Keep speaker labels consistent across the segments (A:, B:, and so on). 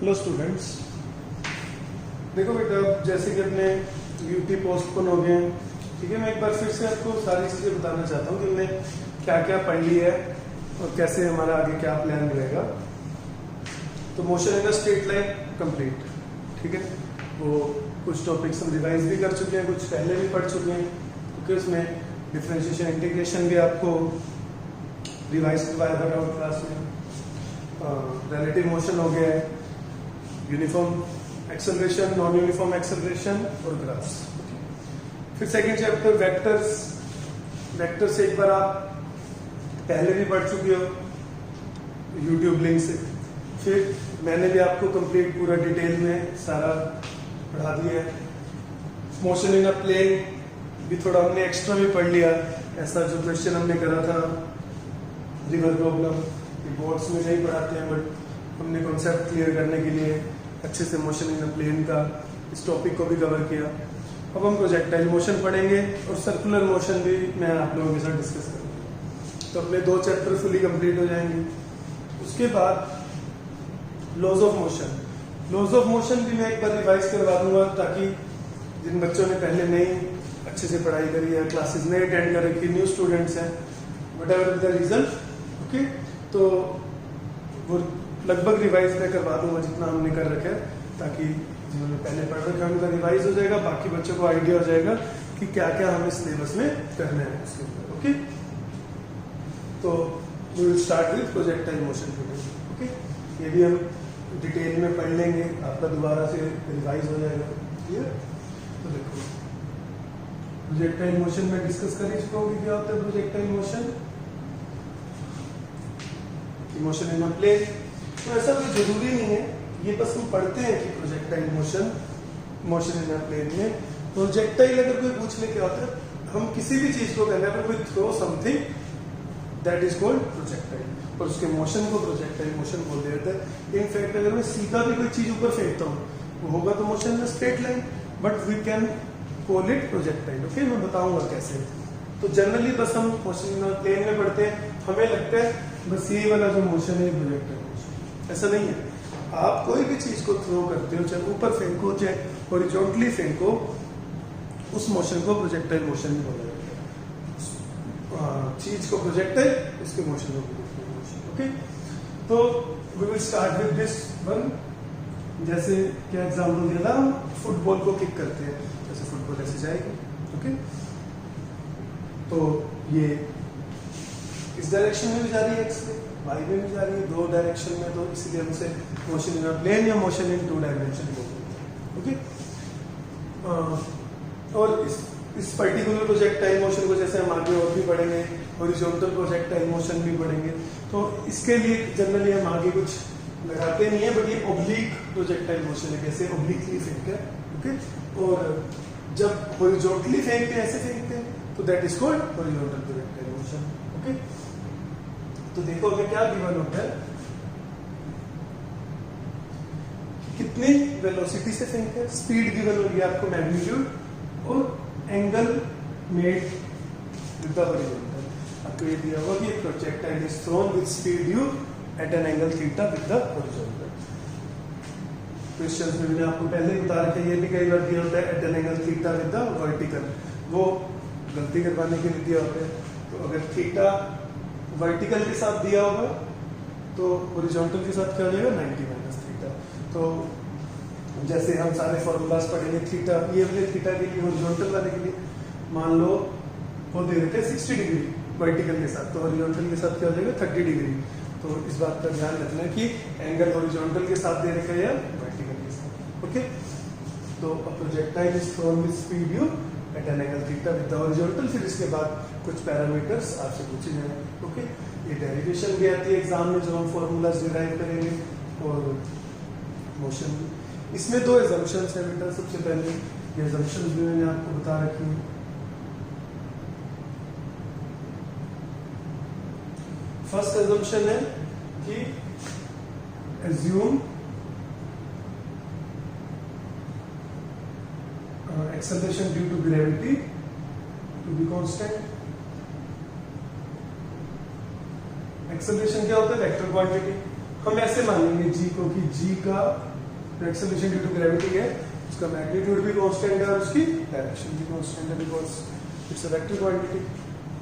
A: Hello students, देखो बेटा, जैसे कि अपने यूटी पोस्टपोन हो गए हैं, ठीक है। मैं एक बार फिर से आपको सारी चीजें बताना चाहता हूँ कि हमने क्या क्या पढ़ ली है और कैसे हमारा आगे क्या प्लान रहेगा। तो motion in a straight line complete, ठीक है। वो कुछ टॉपिक्स हम रिवाइज भी कर चुके हैं, कुछ पहले भी पढ़ चुके हैं, क्योंकि उसमें डिफरेंशिएशन इंटीग्रेशन भी आपको रिवाइज करवाया था डाउट क्लास में। रिलेटिव मोशन हो गया है, uniform acceleration, non uniform acceleration और ग्राफ्स। फिर सेकंड चैप्टर वेक्टर्स। वेक्टर्स एक बार आप पहले भी पढ़ चुके हो यूट्यूब लिंक से। फिर मैंने भी आपको कंप्लीट पूरा डिटेल में सारा पढ़ा दिया है। मोशन इन अ प्लेन भी थोड़ा हमने एक्स्ट्रा भी पढ़ लिया। ऐसा जो क्वेश्चन हमने करा था रिवर प्रॉब्लम, बोर्ड्स में नहीं पढ़ाते हैं, बट हमने कॉन्सेप्ट क्लियर करने के लिए अच्छे से मोशन इन अ प्लेन का इस टॉपिक को भी कवर किया। अब हम प्रोजेक्टाइल मोशन पढ़ेंगे और सर्कुलर मोशन भी मैं आप लोगों के साथ डिस्कस करूंगा। तो अपने 2 चैप्टर फुली कंप्लीट हो जाएंगे। उसके बाद laws of motion. Laws of motion भी मैं एक बार रिवाइज करवा दूंगा, ताकि जिन बच्चों ने पहले नहीं अच्छे से पढ़ाई करी है, क्लासेस नहीं अटेंड कर रखी, न्यू स्टूडेंट्स हैं, whatever the reason, okay, तो वो लगभग रिवाइज मैं करवा दूंगा जितना हमने कर रखा है, ताकि जिन्होंने पहले पढ़ रखा है उनका रिवाइज हो जाएगा, बाकी बच्चों को आइडिया हो जाएगा कि क्या क्या हमें सिलेबस में करना है उसके ऊपर, ओके। तो we will start with projectile motion today, okay. ये भी हम डिटेल में पढ़ लेंगे, आपका दोबारा से रिवाइज हो जाएगा, क्लियर। तो देखो, प्रोजेक्टाइल मोशन में डिस्कस कर ही चुका हूँ कि क्या होता है projectile motion. Motion in a plane, तो ऐसा कोई जरूरी नहीं है, ये बस हम पढ़ते हैं कि projectile motion, motion in a plane में प्रोजेक्टाइल अगर कोई पूछ ले क्या होता है, हम किसी भी चीज को कहते हैं, अगर कोई throw something that is called projectile, और उसके मोशन को प्रोजेक्टाइल मोशन बोल देते हैं। इनफैक्ट अगर मैं सीधा भी कोई चीज ऊपर फेंकता हूँ, वो होगा तो motion in a straight line, but we can call it projectile, okay. मैं बताऊंगा कैसे। तो जनरली बस हम मोशन इन अ प्लेन में पढ़ते हैं, हमें लगता है बस ये वाला जो मोशन है प्रोजेक्टाइल मोशन। ऐसा नहीं है, आप कोई भी चीज को थ्रो करते हो, चाहे ऊपर फेंको चाहे हॉरिजॉन्टली फेंको, उस मोशन को प्रोजेक्टाइल मोशन भी बोला जाता है। चीज को प्रोजेक्टाइल, उसके मोशन को प्रोजेक्टाइल मोशन, ओके। तो we will start with this one. जैसे क्या एग्जांपल दिया था, हम फुटबॉल को किक करते हैं, जैसे फुटबॉल ऐसे जाएगी, ओके। तो ये इस डायरेक्शन में भी जा रही है, एक्स में, वाई में भी जा रही है, 2 डायरेक्शन में, तो इसलिए हम इसे मोशन इन अ प्लेन या मोशन इन 2 डायमेंशन बोलते हैं, ओके। और इस पर्टिकुलर प्रोजेक्टाइल मोशन को जैसे हम आगे और भी पढ़ेंगे, हॉरिजॉन्टल प्रोजेक्टाइल मोशन भी पढ़ेंगे, तो इसके लिए जनरली हम आगे कुछ लगाते नहीं है, बट ये ऑब्लिक प्रोजेक्टाइल मोशन है, कैसे ऑब्लिकली फेंकते हैं, ओके। और जब हॉरिजॉन्टली फेंकते हैं, ऐसे फेंकते हैं, तो that is called horizontal projectile motion, okay. तो देखो हमें क्या गिवन होता है, कितनी वेलोसिटी से फेंकते हैं, स्पीड गिवन होगी आपको, मैग्नीट्यूड और angle made with the horizontal. आपको ये दिया होगा कि projectile is thrown with speed u at an angle theta with the horizontal. Questions में मैंने आपको पहले ही बता रखा है, ये भी कई बार दिया होता है at an angle theta with the vertical, वो गलती करवाने के लिए दिया होता है। तो अगर थीटा वर्टिकल के साथ दिया होगा तो हॉरिजॉन्टल के साथ क्या हो जाएगा, 90 माइनस थीटा। तो जैसे हम सारे फॉर्मूलाज पढ़ेंगे थीटा, ये वाले थीटा के लिए, हॉरिजॉन्टल वाले के लिए, मान लो वो दे देते हैं 60 डिग्री वर्टिकल के साथ, तो हॉरिजॉन्टल के साथ क्या हो जाएगा 30 डिग्री। तो इस बात का ध्यान रखना है कि एंगल हॉरिजॉन्टल के साथ दे रखा है या वर्टिकल के साथ, ओके। तो projectile is thrown with speed u at an angle theta with the horizontal. फिर इसके बाद कुछ पैरामीटर्स आपसे पूछे जाएंगे, ओके। ये डेरिवेशन भी आती है एग्जाम में, जो हम फॉर्मूलाज डिराइव करेंगे, और मोशन। इसमें 2 एजम्पशंस है बेटा। सबसे पहले ये एजम्पशंस भी मैंने आपको बता रखी है। फर्स्ट एजम्पशन है कि assume acceleration due to gravity to be constant। Acceleration क्या होता है, वेक्टर क्वांटिटी। हम ऐसे मानेंगे जी को कि जी का जो एक्सेलरेशन ड्यू टू ग्रेविटी है उसका मैग्नीट्यूड भी कांस्टेंट है और उसकी डायरेक्शन भी कांस्टेंट है because it's a vector quantity.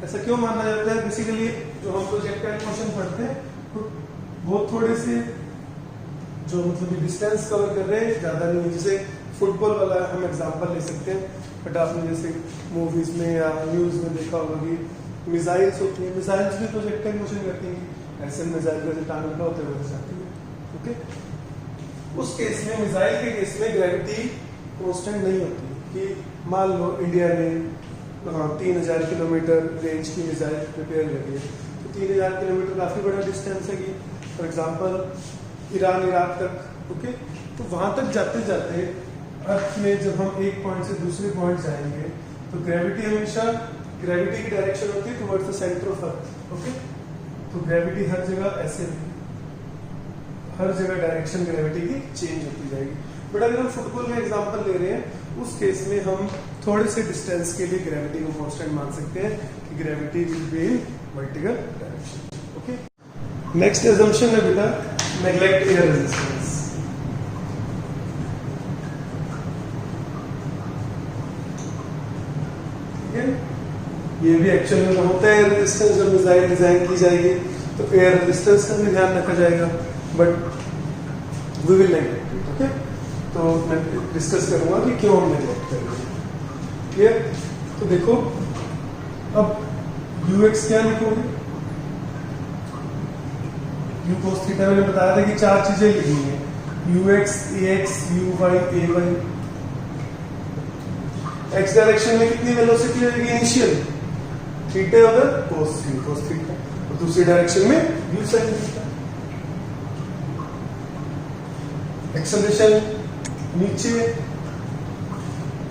A: ऐसा क्यों माना जाता है? बेसिकली जो हम प्रोजेक्टाइल मोशन पढ़ते हैं तो बहुत थोड़े से जो मतलब डिस्टेंस कवर कर रहे हैं, ज्यादा नहीं है। जैसे फुटबॉल वाला हम एग्जांपल ले सकते हैं, बट आपने जैसे मूवीज में या न्यूज में देखा होगा कि मिसाइल्स होती हैं, मिसाइल्स भी प्रोजेक्टाइल मोशन करती हैं, ऐसे मिसाइल का टांग का होते हुए जाती है। ओके, उस केस में, मिसाइल के केस में ग्रेविटी कांस्टेंट नहीं होती कि मान लो इंडिया ने 3000 किलोमीटर रेंज की मिसाइल प्रिपेयर करी है, तो 3000 किलोमीटर काफी बड़ा डिस्टेंस है कि फॉर एग्जांपल ईरान इराक तक। ओके, तो वहां तक जाते जाते अर्थ में जब हम एक पॉइंट से दूसरे पॉइंट जाएंगे तो ग्रेविटी हमेशा, ग्रेविटी की डायरेक्शन होती है towards the centre of earth. Okay, तो ग्रेविटी हर जगह ऐसे, हर जगह डायरेक्शन ग्रेविटी की चेंज होती जाएगी। बट अगर हम फुटबॉल का एग्जांपल ले रहे हैं, उस केस में हम थोड़े से डिस्टेंस के लिए ग्रेविटी को कांस्टेंट मान सकते हैं कि gravity will be in vertical direction. Okay, next assumption है बेटा नेग्लेक्ट एयर रेजिस्टेंस। ये भी एक्चुअल में होता है एयर रेजिस्टेंस। जब मिसाइल डिजाइन की जाएगी तो एयर रेजिस्टेंस का भी ध्यान रखा जाएगा, but we will neglect it. Okay, तो मैं डिस्कस करूंगा कि क्यों हम नेग्लेक्ट कर रहे हैं। क्लियर? तो देखो, अब ux क्या लिखोगे? u cos थीटा मैंने बताया था कि चार चीजें लिखनी है, ux, ax, uy, ay। x direction में कितनी वेलोसिटी होगी इनिशियल? थीटा उधर cos थीटा, और दूसरी डायरेक्शन में u sin थीटा। एक्सेलरेशन नीचे,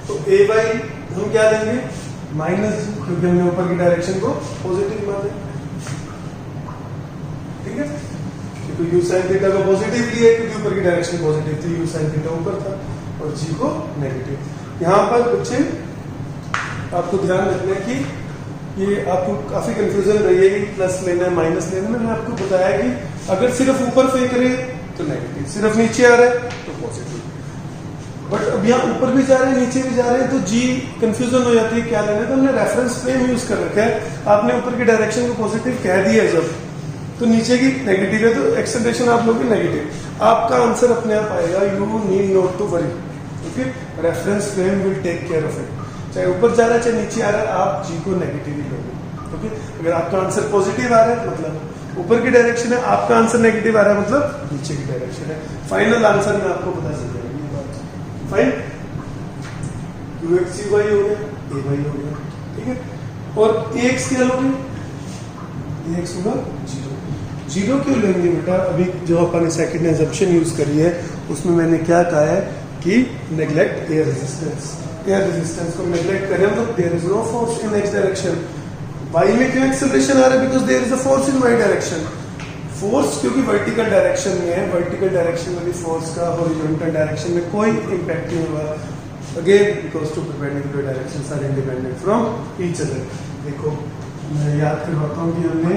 A: तो ay हम क्या लेंगे? माइनस जी, क्योंकि हमने ऊपर की डायरेक्शन को पॉजिटिव माना। ठीक है, क्योंकि u sin थीटा को पॉजिटिव लिया क्योंकि ऊपर की डायरेक्शन पॉजिटिव थी, u sin थीटा ऊपर था और g को नेगेटिव। यहाँ पर बच्चे आपको ध्यान रखना है कि ये आपको काफी कंफ्यूजन रही है कि प्लस लेना है माइनस लेना है। मैंने आपको बताया कि अगर सिर्फ ऊपर फेंक रहे तो नेगेटिव, सिर्फ नीचे आ रहा है तो पॉजिटिव। बट अब यहाँ ऊपर भी जा रहे हैं नीचे भी जा रहे हैं तो जी कंफ्यूजन हो जाती है क्या लेना है। तो हमने रेफरेंस फ्रेम यूज कर रखा है। आपने ऊपर की डायरेक्शन को पॉजिटिव कह दिया है जब, तो नीचे की नेगेटिव है, तो एक्सेलरेशन आप लोग नेगेटिव। आपका आंसर अपने आप आएगा, you need not to worry. Okay, reference frame will take care of it. चाहे ऊपर जा रहा है चाहे नीचे आ रहा है, आप जी को नेगेटिव ही लोगे। ओके, अगर आपका आंसर पॉजिटिव आ रहा है मतलब ऊपर की डायरेक्शन है, आपका आंसर नेगेटिव आ रहा है मतलब नीचे की डायरेक्शन है। फाइनल आंसर में आपको पता चल जाएगा ये बात। फाइन, ux y हो गया, ay हो गया। ठीक है, और ax क्या लोगे? ax होगा 0 क्यों लेंगे बेटा? अभी जो अपन सेकंड असम्पशन यूज करी है उसमें मैंने क्या कहा है कि neglect air resistance. Air resistance को नेग्लेक्ट करें तो there is no force in x direction. Y में क्यों एक्सेलरेशन आ रहा है? Because there is a force in y direction. Force क्योंकि वर्टिकल डायरेक्शन में है, वर्टिकल डायरेक्शन में भी फोर्स का हॉरिजॉन्टल डायरेक्शन में कोई इंपैक्ट नहीं होगा। Again because two perpendicular directions are independent from each other. देखो मैं याद करवाता हूँ कि हमने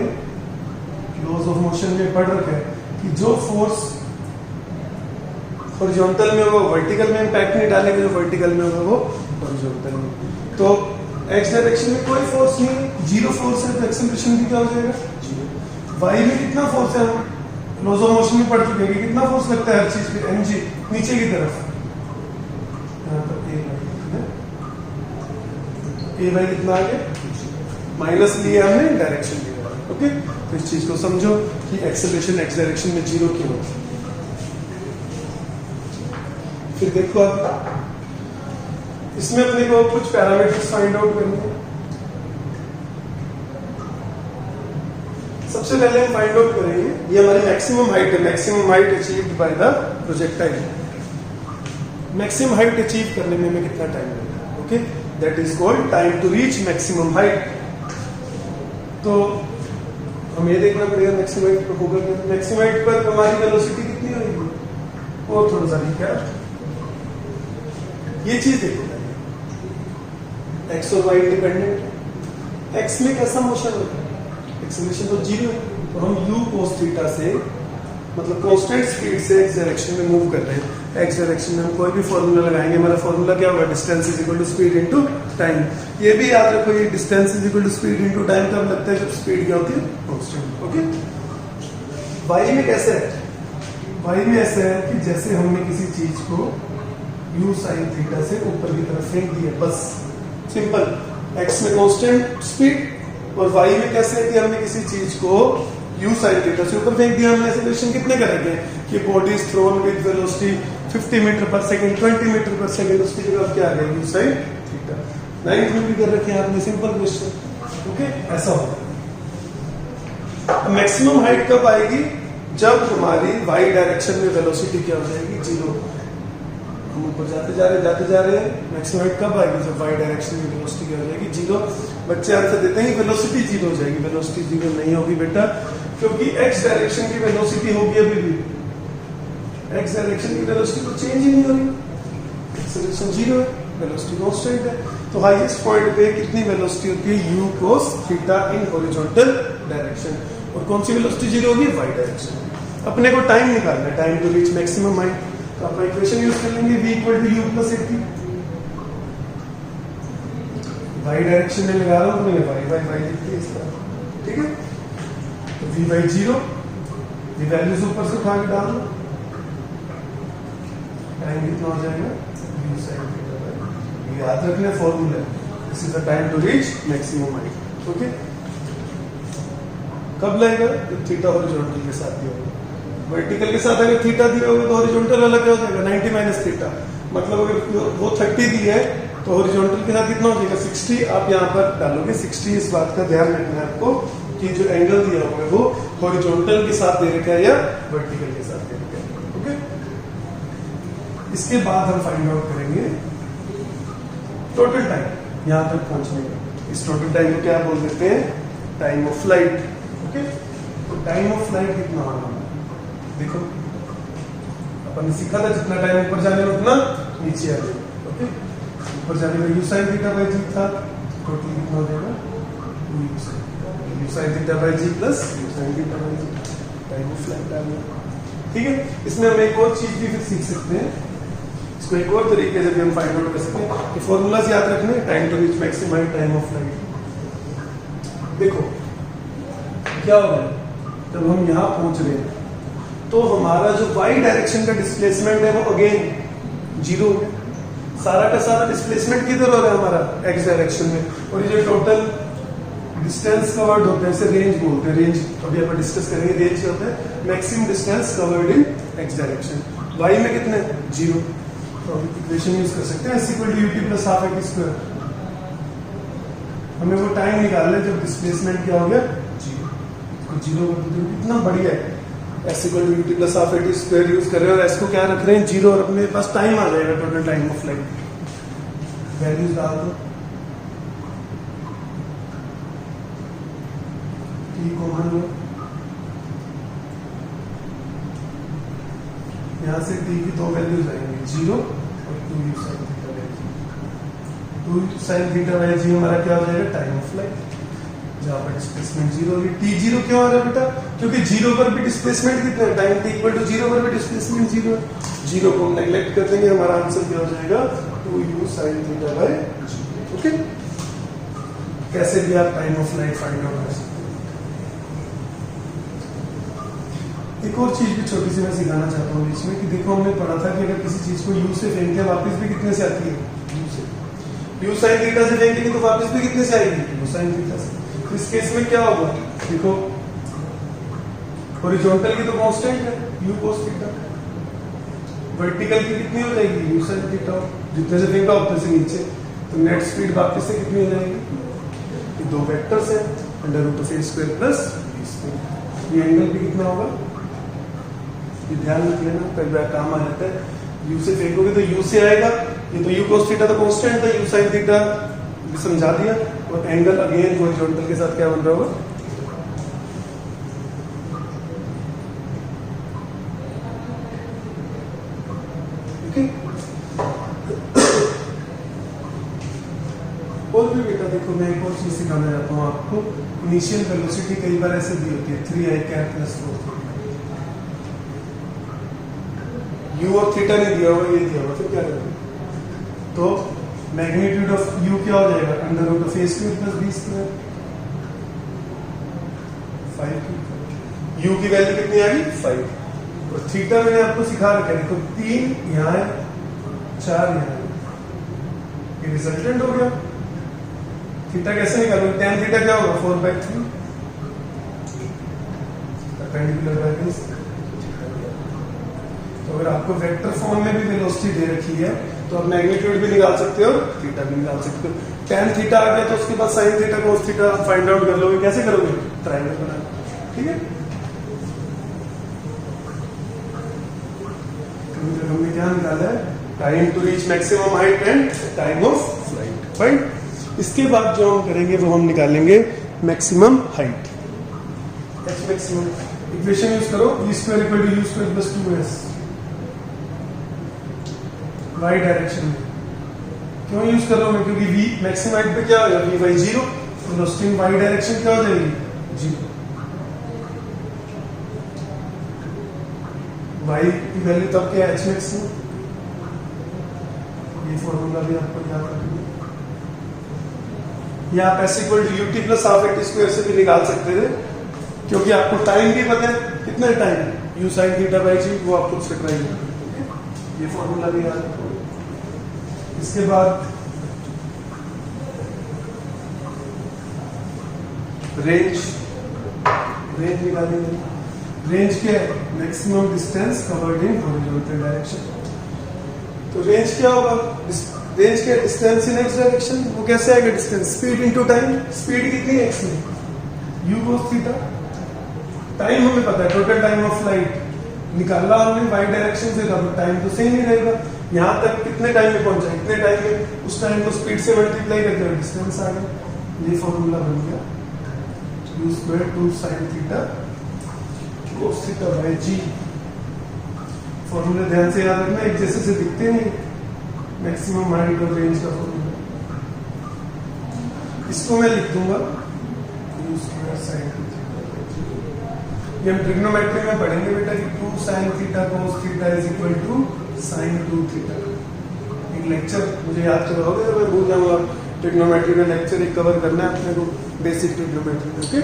A: लॉज ऑफ मोशन में पढ़ रखा है कि जो फोर्स हॉरिजॉन्टल में होगा वर्टिकल में इंपैक्ट नहीं डालेगा, जो वर्टिकल में होगा वो हॉरिजॉन्टल में। तो एक्स डायरेक्शन में कोई फोर्स नहीं, 0 फोर्स है, तो एक्सेलरेशन भी क्या हो जाएगा? 0। वाई में कितना फोर्स है? हम लॉज ऑफ मोशन में पढ़ चुके हैं कि कितना फोर्स लगता है हर चीज पे, mg नीचे की तरफ। यहाँ पर ए वाई कितना आ गया? माइनस लिए हमने, डायरेक्शन लिया। ओके, तो इस चीज को समझो कि एक्सेलरेशन एक्स डायरेक्शन में 0 क्यों होता है। फिर देखो आप इसमें अपने को कुछ पैरामीटर्स फाइंड आउट करने हैं। सबसे पहले हम फाइंड आउट करेंगे, ये हमारी मैक्सिमम हाइट है, maximum height achieved by the projectile. Maximum height achieve करने में हमें कितना टाइम लगेगा? Okay, that is called time to reach maximum height. तो हमें देखना पड़ेगा मैक्सिमम हाइट पर होगा क्या। मैक्सिमम हाइट पर हमारी वेलोसिटी कितनी होगी वो थोड़ा सा क्या, ये चीज देखो एक्स और वाई डिपेंडेंट है। एक्स में कैसा मोशन होता है? एक्सेलरेशन तो 0 है, तो हम u cos थीटा से मतलब कांस्टेंट स्पीड से एक्स डायरेक्शन में मूव कर रहे हैं। एक्स डायरेक्शन में हम कोई भी फॉर्मूला लगाएंगे, हमारा फॉर्मूला क्या होगा, distance is equal to speed into time. ये भी याद रखो, ये distance is equal to speed into time कब लगता है, जब स्पीड क्या होती है, कांस्टेंट। ओके, वाई में कैसे है, वाई में ऐसा है कि जैसे हमने किसी चीज को u sin थीटा से ऊपर की तरफ फेंक दिया, बस सिंपल। x में कांस्टेंट स्पीड और y में कैसे है कि हमने किसी चीज को u sin थीटा से ऊपर फेंक दिया। हमने एक्सेलरेशन कितने करेंगे कि body is thrown with velocity 50 meter per second, 20 meter per second, उसकी जगह क्या आ गया, u sin थीटा। 9th में भी कर रखे हैं आपने, सिंपल क्वेश्चन। ओके, ऐसा होगा। मैक्सिमम हाइट कब आएगी, जब हमारी y डायरेक्शन में वेलोसिटी क्या हो जाएगी, 0। हम ऊपर जाते जा रहे हैं, मैक्सिमम हाइट कब आएगी, जब y डायरेक्शन में वेलोसिटी क्या हो जाएगी, 0। बच्चे आंसर देते हैं वेलोसिटी 0 हो जाएगी, वेलोसिटी 0 नहीं होगी बेटा, क्योंकि x डायरेक्शन की वेलोसिटी होगी अभी भी, x डायरेक्शन की वेलोसिटी तो चेंज ही नहीं हो रही, एक्सेलरेशन 0 है, वेलोसिटी कांस्टेंट है। तो हाईएस्ट पॉइंट पे कितनी वेलोसिटी होती है, u cos theta in horizontal direction. और कौन सी वेलोसिटी 0 होगी, y डायरेक्शन। अपने को टाइम निकालना है, time to reach maximum height, तो आप इक्वेशन यूज कर लेंगे v equal to u plus 80। y direction में लगा रहा हूं तो मैंने y लिखती है इस तरह, ठीक है। तो v बाई 0, ये वैल्यूज ऊपर से उठा के डाल दो, टाइम कितना हो जाएगा, u sin थीटा बाई, ये याद रखना formula, this is the time to reach maximum height. Okay, कब लगेगा, जब थीटा हॉरिजॉन्टल के साथ दिया होगा। वर्टिकल के साथ अगर थीटा दिया होगा तो हॉरिजॉन्टल वाला क्या हो जाएगा, 90 माइनस थीटा। मतलब अगर वो 30 दी है तो हॉरिजॉन्टल के साथ कितना हो जाएगा, 60। आप यहाँ पर डालोगे 60। इस बात का ध्यान रखना है आपको कि जो एंगल दिया हुआ है वो हॉरिजॉन्टल के साथ दे रखा है या वर्टिकल के साथ दे रखा है। ओके, इसके बाद हम फाइंड आउट करेंगे टोटल टाइम यहाँ तक पहुंचने का। इस टोटल टाइम को क्या बोल देते हैं, टाइम ऑफ फ्लाइट। ओके, तो टाइम ऑफ फ्लाइट कितना होगा, देखो अपन ने सीखा था जितना टाइम ऊपर जाने में उतना नीचे आ जाएगा। ओके, ऊपर जाने में u sin theta by g था, टोटल कितना हो जाएगा, u sin theta by g plus u sin theta by g, time of flight आ गया। ठीक है, इसमें हम एक और चीज भी फिर सीख सकते हैं, इसको एक और तरीके से भी हम फाइंड आउट कर सकते हैं। कि फॉर्मूलाज याद रखने, time to reach maximum time of flight. देखो क्या होगा, जब हम यहाँ पहुंच रहे हैं तो हमारा जो y डायरेक्शन का डिस्प्लेसमेंट है वो अगेन 0 हो गया। सारा का सारा डिस्प्लेसमेंट किधर हो रहा है, हमारा x डायरेक्शन में। और ये जो टोटल डिस्टेंस कवर्ड होते हैं इसे रेंज बोलते हैं। रेंज अभी अपन डिस्कस करेंगे, रेंज क्या होता है, maximum distance covered in x direction. y में कितने, 0। तो हम इक्वेशन यूज कर सकते हैं s equal to ut plus half x square. हमें वो टाइम निकालना है जब डिस्प्लेसमेंट क्या हो गया, 0 कर देते हैं। इतना बढ़िया है, s equal to ut plus half t square use कर रहे हैं और s को क्या रख रहे हैं, 0, और अपने पास टाइम आ जाएगा, total time of flight. Values डाल दो, t को मान लो, यहां से t की 2 वैल्यूज आएंगे, 0 और 2u sin theta by g। 2u sin theta by g हमारा क्या हो जाएगा, टाइम ऑफ फ्लाइट, जहाँ पर डिस्प्लेसमेंट 0 होगी। t0 क्यों आ रहा है बेटा, क्योंकि 0 पर भी डिस्प्लेसमेंट कितना है, टाइम t इक्वल टू 0 पर भी डिस्प्लेसमेंट 0 है। 0 को हम नेग्लेक्ट कर देंगे, हमारा आंसर क्या हो जाएगा, 2u sin theta by g। Okay, कैसे भी आप time of flight find out कर सकते हैं। एक और चीज भी छोटी सी मैं सिखाना चाहता हूँ इसमें, कि देखो हमने पढ़ा था कि अगर किसी चीज को u से फेंकते हैं वापस भी कितने से आती है, u से। u sin थीटा से फेंकेंगे तो वापस भी कितने से आएगी, u sin थीटा से। इस केस में क्या होगा, देखो हॉरिजॉन्टल की तो कांस्टेंट है u cos थीटा, वर्टिकल की कितनी हो जाएगी, u sin थीटा। जितने से फेंका उतने से नीचे, तो नेट स्पीड वापस से कितनी हो जाएगी, ये 2 वेक्टर्स है, under root of a square plus b square. ये एंगल भी कितना होगा, ये ध्यान रख लेना, कई बार काम आ जाता है। u से फेंकोगे तो u से आएगा, ये तो u cos थीटा तो कांस्टेंट था, u sin थीटा समझा दिया, और एंगल अगेन हॉरिजॉन्टल के साथ क्या बन रहा होगा, और भी बेटा देखो मैं एक और चीज सिखाना चाहता हूँ आपको। इनिशियल वेलोसिटी कई बार ऐसे दी होती है 3i कैप प्लस 4, यू और थीटा नहीं दिया हुआ, ये दिया हुआ, फिर क्या करेंगे? तो मैग्नीट्यूड ऑफ यू क्या हो जाएगा? Under root of a square plus b square, 5 u की वैल्यू कितनी आ गई? 5। और थीटा मैंने आपको सिखा रखा है, देखो 3 यहाँ है, 4 यहाँ है, ये रिजल्टेंट हो गया। थीटा कैसे निकालोगे? tan थीटा क्या होगा? 4/3 परपेंडिकुलर बाय बेस। तो अगर आपको वेक्टर फॉर्म में भी वेलोसिटी दे रखी है तो आप मैग्नीट्यूड भी निकाल सकते हो, थीटा भी निकाल सकते हो। tan थीटा आ गया तो उसके बाद sin theta cos theta find out कर लोगे। कैसे करोगे? ट्रायंगल बना, ठीक है। हमने क्या निकाला है? Time to reach maximum height and time of flight, fine. इसके बाद जो हम करेंगे वो हम निकालेंगे maximum height, h maximum. Equation use करो, v square equal to u square plus 2s y direction में। क्यों यूज कर रहा हूं मैं? क्योंकि v मैक्सिमम हाइट पे क्या होगा? v by 0, velocity in y direction क्या हो जाएगी? 0। y की वैल्यू तब क्या है? h maximum. ये फॉर्मूला भी आपको याद रखना। या आप s equal to ut plus half at square से भी निकाल सकते थे, क्योंकि आपको टाइम भी पता है। कितना time? u sin theta by g, वो आप खुद से ट्राई करेंगे। ये फॉर्मूला भी याद रखो। इसके बाद रेंज निकालेंगे। रेंज क्या है? Maximum distance covered in horizontal direction. तो रेंज क्या होगा? रेंज क्या? Distance in x direction. वो कैसे आएगा? Distance speed into time. Speed कितनी है एक्स में? u cos theta. टाइम हमें पता है, टोटल टाइम ऑफ फ्लाइट निकाला हमने वाई डायरेक्शन से, तो टाइम तो सेम ही रहेगा। यहाँ तक कितने टाइम में पहुंचा? इतने टाइम में, उस टाइम को स्पीड से मल्टीप्लाई करते हुए डिस्टेंस आ गया। ये फॉर्मूला बन गया u square 2 sin theta cos theta by g। Formula ध्यान से याद रखना, एक जैसे से दिखते नहीं। मैक्सिमम हाइट और रेंज का फॉर्मूला, इसको मैं लिख दूंगा u स्क्वायर sin थीटा। ये हम ट्रिग्नोमेट्री में पढ़ेंगे बेटा कि 2 sin theta cos theta is equal to sin 2 theta. एक लेक्चर मुझे याद करवाओगे तो मैं भूल जाऊंगा। ट्रिग्नोमेट्री का लेक्चर एक कवर करना है अपने को, बेसिक ट्रिग्नोमेट्री में, ओके।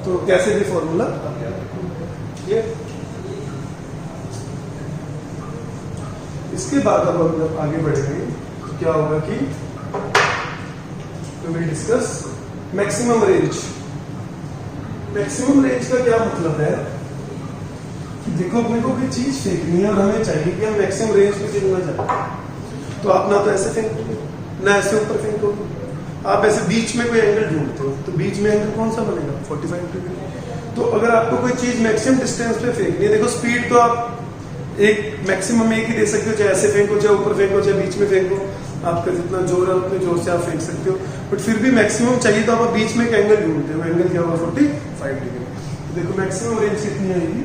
A: तो कैसे भी फॉर्मूला आप याद रखो। ये इसके बाद अब हम जब आगे बढ़ेंगे तो क्या होगा कि we will discuss maximum range. Maximum range का क्या मतलब है कि देखो अपने को कोई चीज फेंकनी है और हमें चाहिए कि हम मैक्सिमम रेंज में चलना चाहते, तो आप ना तो ऐसे फेंकोगे ना ऐसे ऊपर फेंकोगे, आप ऐसे बीच में कोई एंगल ढूंढते हो। तो बीच में एंगल कौन सा बनेगा? 45 डिग्री। तो अगर आपको कोई चीज मैक्सिमम डिस्टेंस पे फेंकनी है, देखो स्पीड तो आप एक मैक्सिमम एक ही दे सकते हो, चाहे ऐसे फेंको, चाहे ऊपर फेंको, चाहे बीच में फेंको। आपका जितना जोर है उतने जोर से आप फेंक सकते हो, बट फिर भी मैक्सिमम चाहिए तो आप बीच में एक एंगल ढूंढते हो। एंगल क्या होगा? 45 डिग्री। तो देखो मैक्सिमम रेंज कितनी आएगी?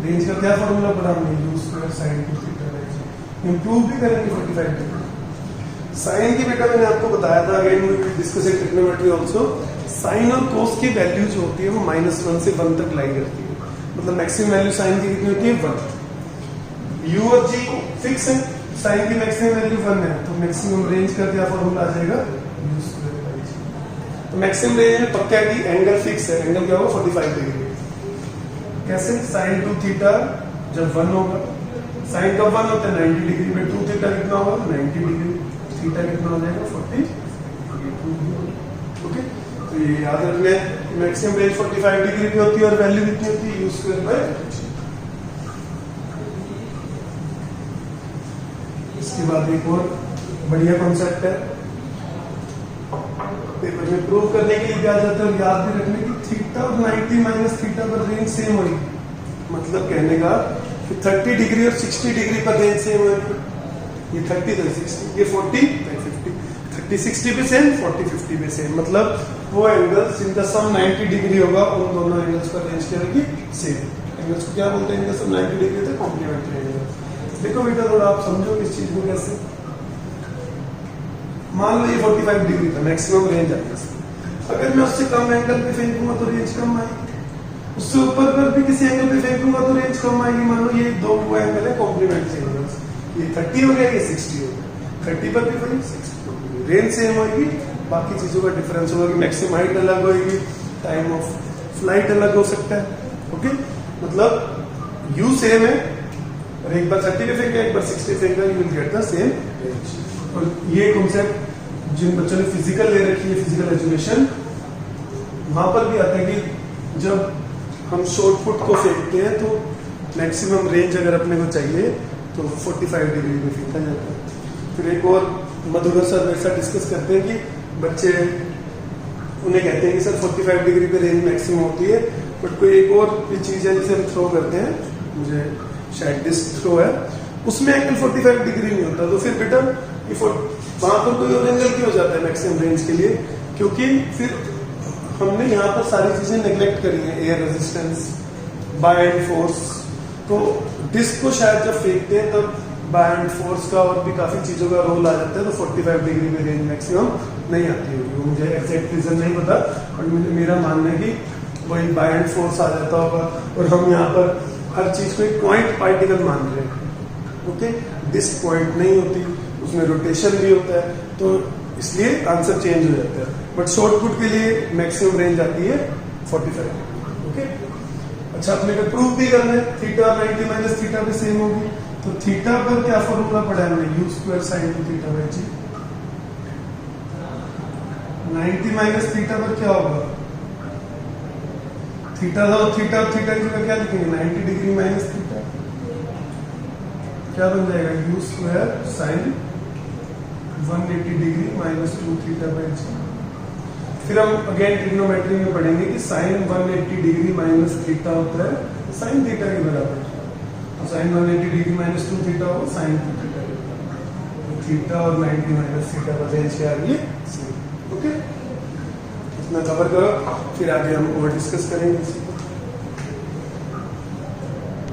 A: रेंज का क्या फॉर्मूला पढ़ा हमने? u square sin 2 theta. Improve भी करेंगे 45 डिग्री। साइन की बेटा मैंने आपको बताया था, again we will discuss in trigonometry also. Sine और कोस की वैल्यू जो होती है वो -1 से 1 तक लाई करती है। मतलब मैक्सिमम वैल्यू साइन की कितनी होती है? 1। u और g फिक्स है, साइन की मैक्सिमम वैल्यू 1 है, तो मैक्सिमम रेंज का क्या फॉर्मूला आ जाएगा? u square by g। तो मैक्सिमम रेंज में पक्का है कि एंगल फिक्स है। एंगल क्या होगा? 45 डिग्री। कैसे? sin 2 थीटा जब 1 होगा, साइन कब 1 होता है? 90 डिग्री में 2 थीटा कितना होगा? 90 डिग्री। थीटा कितना हो जाएगा? 40। ओके, तो ये याद रखना है। मैक्सिमम रेंज 45 डिग्री की होती है और वैल्यू कितनी होती है? u square by g। इसके बाद एक और बढ़िया कॉन्सेप्ट है, पेपर में प्रूव करने के लिए क्या जाता है, याद भी रखने की थीटा और 90 माइनस थीटा पर रेंज सेम होगी। मतलब कहने का कि 30 डिग्री और 60 डिग्री पर रेंज सेम होगी। ये 30 तो 60, ये 40 तो 50, 30 60 पे सेम, 40 50 पे सेम। मतलब वो एंगल्स इनका सम 90 डिग्री होगा, उन दोनों एंगल्स पर रेंज क्या होगी? सेम। एंगल्स को क्या बोलते हैं? इनका सम 90 डिग्री होता है, कॉम्प्लीमेंट्री एंगल। देखो बेटा थोड़ा आप समझो इस चीज को कैसे। मान लो ये 45 डिग्री था, मैक्सिमम रेंज आ गया। अगर मैं उससे कम एंगल पे फेंकूंगा तो रेंज कम आएगी। उससे ऊपर पर भी किसी एंगल पे फेंकूंगा तो रेंज कम आएगी। मान लो ये दो वो एंगल है कॉम्प्लीमेंट्री एंगल्स, ये 30 हो गया, ये 60 हो गया, 30 पर भी वही 60 पर भी रेंज सेम होगी, बाकी चीजों का डिफरेंस होगा कि मैक्सिमम हाइट अलग होगी, टाइम ऑफ फ्लाइट अलग हो सकता है। ओके, मतलब यू सेम है और एक बार 30 पे फेंका एक बार 60 फेंका, you will get the same range. और ये कॉन्सेप्ट जिन बच्चों ने फिजिकल ले रखी है, फिजिकल एजुकेशन, वहां पर भी आता है कि जब हम शॉर्ट पुट को फेंकते हैं तो मैक्सिमम रेंज अगर अपने को चाहिए तो 45 डिग्री में फेंका जाता है। फिर एक और मधुकर सर वैसा डिस्कस करते हैं कि बच्चे उन्हें कहते हैं कि सर 45 डिग्री पे रेंज मैक्सिमम होती है, बट कोई एक और भी चीज है जिसे हम थ्रो करते हैं, मुझे शायद डिस्क थ्रो है, उसमें एंगल 45 डिग्री नहीं होता। तो फिर बेटा वहां पर कोई और एंगल क्यों हो जाता है मैक्सिमम रेंज के लिए? क्योंकि फिर हमने यहाँ पर सारी चीजें नेग्लेक्ट करी है, air resistance, buoyant force. तो डिस्क को शायद जब फेंकते हैं तब बाय एंड फोर्स का और भी काफी चीजों का रोल आ जाता है, तो 45 डिग्री में रेंज मैक्सिमम नहीं आती होगी। मुझे एग्जैक्ट रीजन नहीं पता, और मेरा मानना है कि वही बाय एंड फोर्स आ जाता होगा, और हम यहाँ पर हर चीज को एक पॉइंट पार्टिकल मान रहे हैं। ओके, डिस्क पॉइंट नहीं होती, उसमें रोटेशन भी होता है, तो इसलिए आंसर चेंज हो जाता है। बट शॉर्ट पुट के लिए मैक्सिमम रेंज आती है 45। ओके, अच्छा अपने को प्रूव भी करना है, थीटा और 90 माइनस थीटा भी सेम होगी, तो थीटा पर क्या फॉर्मूला पढ़ा है हमने, u square sine two theta by g. 90 minus theta पर क्या होगा, थीटा और थीटा की जगह क्या लिखेंगे, 90 डिग्री माइनस थीटा, क्या बन जाएगा, u square sine 180 degree minus 2 theta by G. फिर हम अगेन ट्रिग्नोमेट्री में पढ़ेंगे कि साइन 180 डिग्री माइनस थीटा होता है साइन थीटा के बराबर, तो साइन 180 डिग्री माइनस 2 थीटा हो साइन 2 थीटा के बराबर, तो थीटा और 90 माइनस थीटा का रेंज क्या आ रही है, ओके, इतना कवर करो, फिर आगे हम और डिस्कस करेंगे।